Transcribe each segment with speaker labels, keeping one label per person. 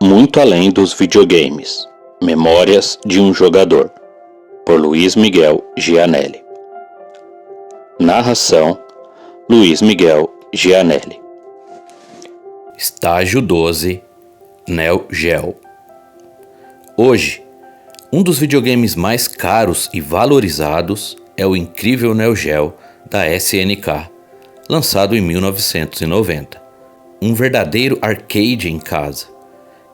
Speaker 1: Muito além dos videogames. Memórias de um jogador. Por Luiz Miguel Gianelli. Narração: Luiz Miguel Gianelli.
Speaker 2: Estágio 12, Neo Geo. Hoje, um dos videogames mais caros e valorizados é o incrível Neo Geo da SNK, lançado em 1990. Um verdadeiro arcade em casa,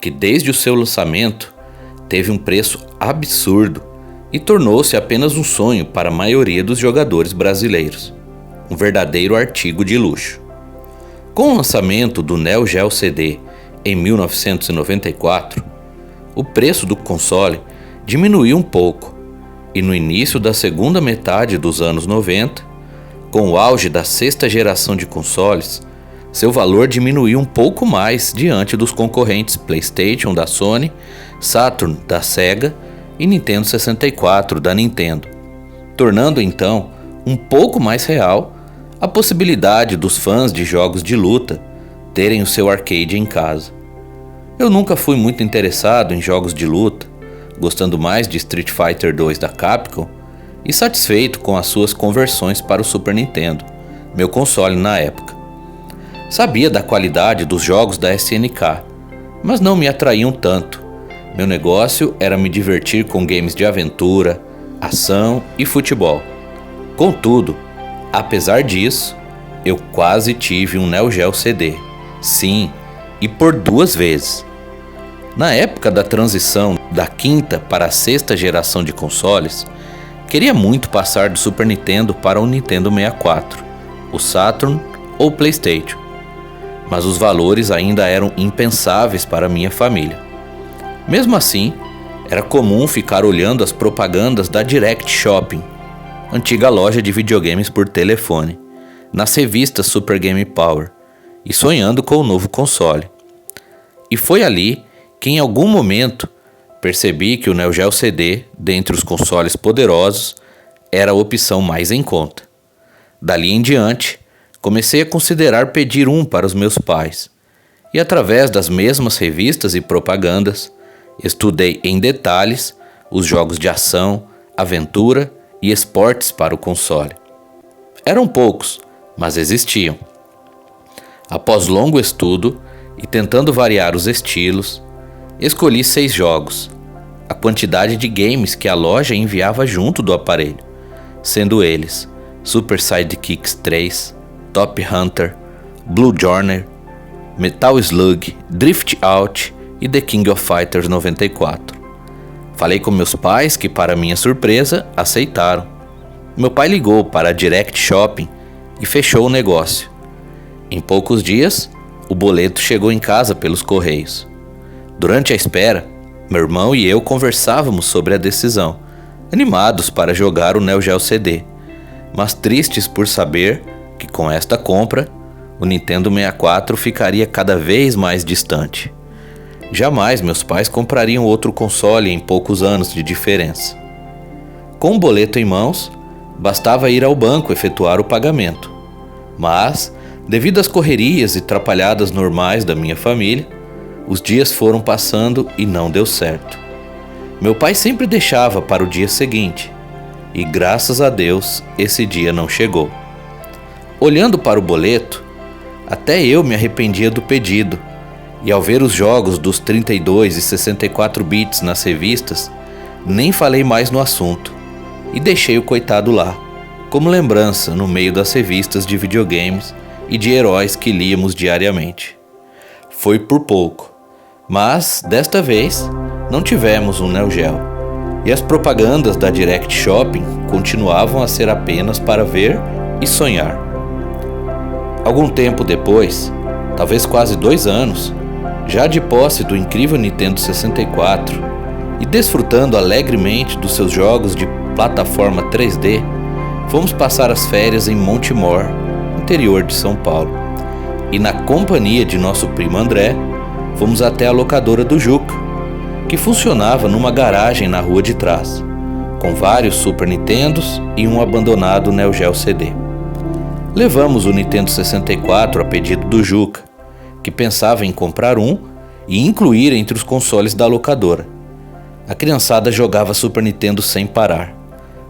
Speaker 2: que desde o seu lançamento teve um preço absurdo e tornou-se apenas um sonho para a maioria dos jogadores brasileiros. Um verdadeiro artigo de luxo. Com o lançamento do Neo Geo CD em 1994, o preço do console diminuiu um pouco e no início da segunda metade dos anos 90, com o auge da sexta geração de consoles, seu valor diminuiu um pouco mais diante dos concorrentes PlayStation da Sony, Saturn da Sega e Nintendo 64 da Nintendo, tornando então um pouco mais real a possibilidade dos fãs de jogos de luta terem o seu arcade em casa. Eu nunca fui muito interessado em jogos de luta, gostando mais de Street Fighter 2 da Capcom e satisfeito com as suas conversões para o Super Nintendo, meu console na época. Sabia da qualidade dos jogos da SNK, mas não me atraíam tanto. Meu negócio era me divertir com games de aventura, ação e futebol. Contudo, apesar disso, eu quase tive um Neo Geo CD. Sim, e por 2 vezes. Na época da transição da quinta para a sexta geração de consoles, queria muito passar do Super Nintendo para o Nintendo 64, o Saturn ou o PlayStation. Mas os valores ainda eram impensáveis para minha família. Mesmo assim, era comum ficar olhando as propagandas da Direct Shopping, antiga loja de videogames por telefone, nas revistas Super Game Power, e sonhando com o novo console. E foi ali que em algum momento percebi que o Neo Geo CD, dentre os consoles poderosos, era a opção mais em conta. Dali em diante, comecei a considerar pedir um para os meus pais, e através das mesmas revistas e propagandas, estudei em detalhes os jogos de ação, aventura e esportes para o console. Eram poucos, mas existiam. Após longo estudo e tentando variar os estilos, escolhi 6 jogos, a quantidade de games que a loja enviava junto do aparelho, sendo eles Super Sidekicks 3, Top Hunter, Blue Journey, Metal Slug, Drift Out e The King of Fighters 94. Falei com meus pais que, para minha surpresa, aceitaram. Meu pai ligou para a Direct Shopping e fechou o negócio. Em poucos dias, o boleto chegou em casa pelos correios. Durante a espera, meu irmão e eu conversávamos sobre a decisão, animados para jogar o Neo Geo CD, mas tristes por saber que com esta compra, o Nintendo 64 ficaria cada vez mais distante. Jamais meus pais comprariam outro console em poucos anos de diferença. Com o boleto em mãos, bastava ir ao banco efetuar o pagamento. Mas, devido às correrias e trapalhadas normais da minha família, os dias foram passando e não deu certo. Meu pai sempre deixava para o dia seguinte, e graças a Deus esse dia não chegou. Olhando para o boleto, até eu me arrependia do pedido, e ao ver os jogos dos 32 e 64 bits nas revistas, nem falei mais no assunto, e deixei o coitado lá, como lembrança no meio das revistas de videogames e de heróis que líamos diariamente. Foi por pouco, mas, desta vez, não tivemos um Neo Geo, e as propagandas da Direct Shopping continuavam a ser apenas para ver e sonhar. Algum tempo depois, talvez quase 2 anos, já de posse do incrível Nintendo 64 e desfrutando alegremente dos seus jogos de plataforma 3D, fomos passar as férias em Montemor, interior de São Paulo. E na companhia de nosso primo André, fomos até a locadora do Juca, que funcionava numa garagem na rua de trás, com vários Super Nintendos e um abandonado Neo Geo CD. Levamos o Nintendo 64 a pedido do Juca, que pensava em comprar um e incluir entre os consoles da locadora. A criançada jogava Super Nintendo sem parar,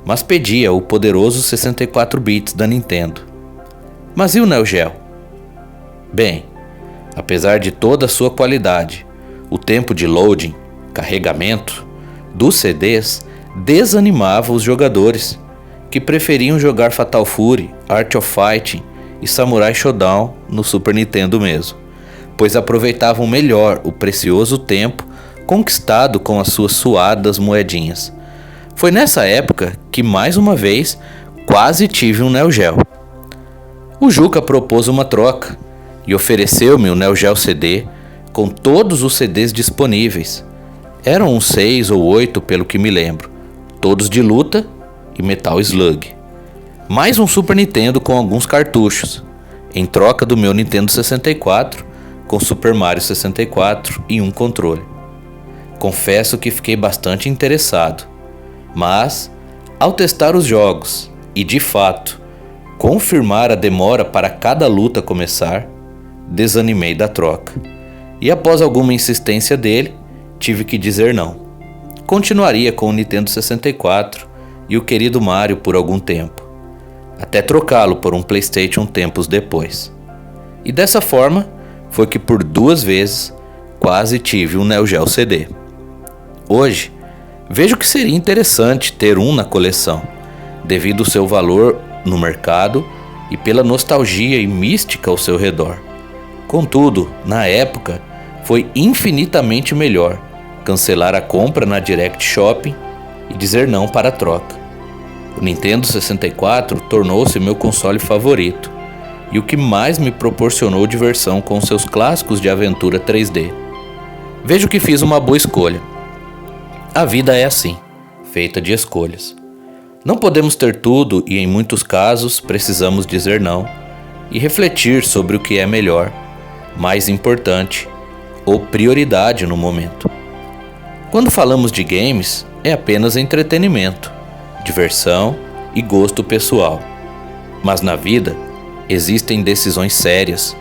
Speaker 2: mas pedia o poderoso 64 bits da Nintendo. Mas e o Neo Geo? Bem, apesar de toda a sua qualidade, o tempo de loading, carregamento, dos CDs desanimava os jogadores, que preferiam jogar Fatal Fury, Art of Fighting e Samurai Shodown no Super Nintendo mesmo, pois aproveitavam melhor o precioso tempo conquistado com as suas suadas moedinhas. Foi nessa época que mais uma vez quase tive um Neo Geo. O Juca propôs uma troca e ofereceu-me o Neo Geo CD com todos os CDs disponíveis. Eram uns 6 ou 8 pelo que me lembro, todos de luta e Metal Slug. Mais um Super Nintendo com alguns cartuchos, em troca do meu Nintendo 64 com Super Mario 64 e um controle. Confesso que fiquei bastante interessado, mas ao testar os jogos e de fato confirmar a demora para cada luta começar, desanimei da troca. E após alguma insistência dele, tive que dizer não. Continuaria com o Nintendo 64 e o querido Mario por algum tempo, até trocá-lo por um PlayStation tempos depois. E dessa forma, foi que por 2 vezes quase tive um Neo Geo CD. Hoje, vejo que seria interessante ter um na coleção, devido ao seu valor no mercado e pela nostalgia e mística ao seu redor. Contudo, na época, foi infinitamente melhor cancelar a compra na Direct Shopping e dizer não para a troca. O Nintendo 64 tornou-se meu console favorito e o que mais me proporcionou diversão com seus clássicos de aventura 3D. Vejo que fiz uma boa escolha. A vida é assim, feita de escolhas. Não podemos ter tudo e em muitos casos precisamos dizer não e refletir sobre o que é melhor, mais importante ou prioridade no momento. Quando falamos de games, é apenas entretenimento, diversão e gosto pessoal. Mas na vida, existem decisões sérias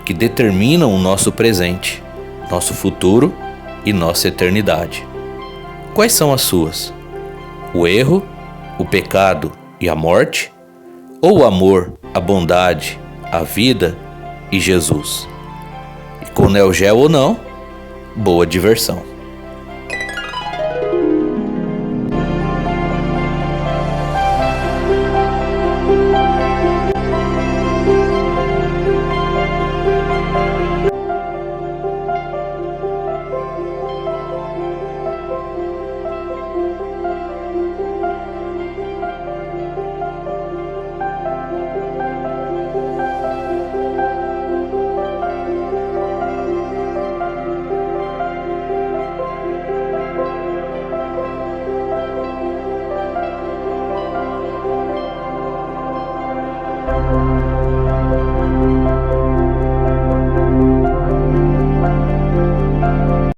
Speaker 2: que determinam o nosso presente, nosso futuro e nossa eternidade. Quais são as suas? O erro, o pecado e a morte? Ou o amor, a bondade, a vida e Jesus? E com Neo Geo ou não, boa diversão.